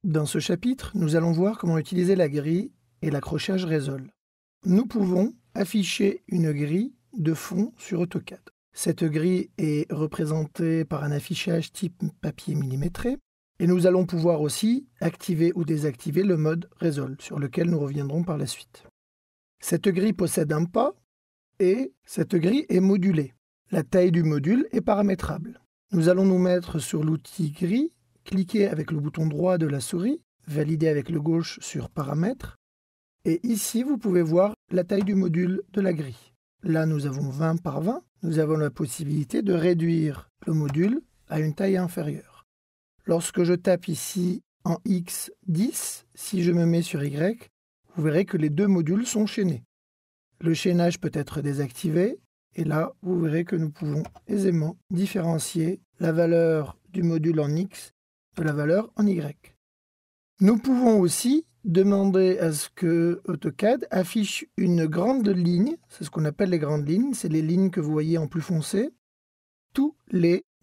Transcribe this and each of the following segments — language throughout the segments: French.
Dans ce chapitre, nous allons voir comment utiliser la grille et l'accrochage Résolve. Nous pouvons afficher une grille de fond sur AutoCAD. Cette grille est représentée par un affichage type papier millimétré et nous allons pouvoir aussi activer ou désactiver le mode Résolve sur lequel nous reviendrons par la suite. Cette grille possède un pas et cette grille est modulée. La taille du module est paramétrable. Nous allons nous mettre sur l'outil grille, cliquer avec le bouton droit de la souris, valider avec le gauche sur Paramètres. Et ici, vous pouvez voir la taille du module de la grille. Là, nous avons 20 par 20. Nous avons la possibilité de réduire le module à une taille inférieure. Lorsque je tape ici en X 10, si je me mets sur Y, vous verrez que les deux modules sont chaînés. Le chaînage peut être désactivé. Et là, vous verrez que nous pouvons aisément différencier la valeur du module en X de la valeur en Y. Nous pouvons aussi demander à ce que AutoCAD affiche une grande ligne, c'est ce qu'on appelle les grandes lignes, c'est les lignes que vous voyez en plus foncé.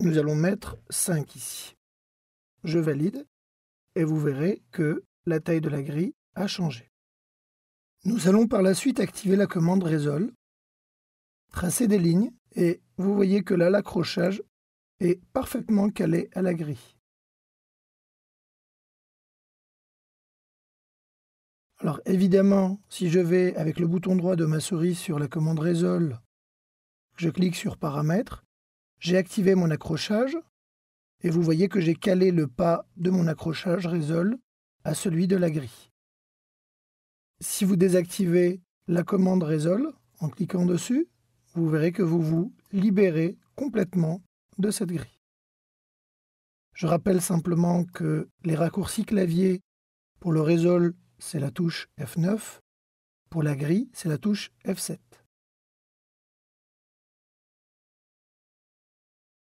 Nous allons mettre 5 ici. Je valide et vous verrez que la taille de la grille a changé. Nous allons par la suite activer la commande Résolve, tracer des lignes et vous voyez que là l'accrochage est parfaitement calé à la grille. Alors évidemment, si je vais avec le bouton droit de ma souris sur la commande Résolve, je clique sur Paramètres, j'ai activé mon accrochage et vous voyez que j'ai calé le pas de mon accrochage Résolve à celui de la grille. Si vous désactivez la commande Résolve en cliquant dessus, vous verrez que vous vous libérez complètement de cette grille. Je rappelle simplement que les raccourcis clavier pour le Résolve, c'est la touche F9. Pour la grille, c'est la touche F7.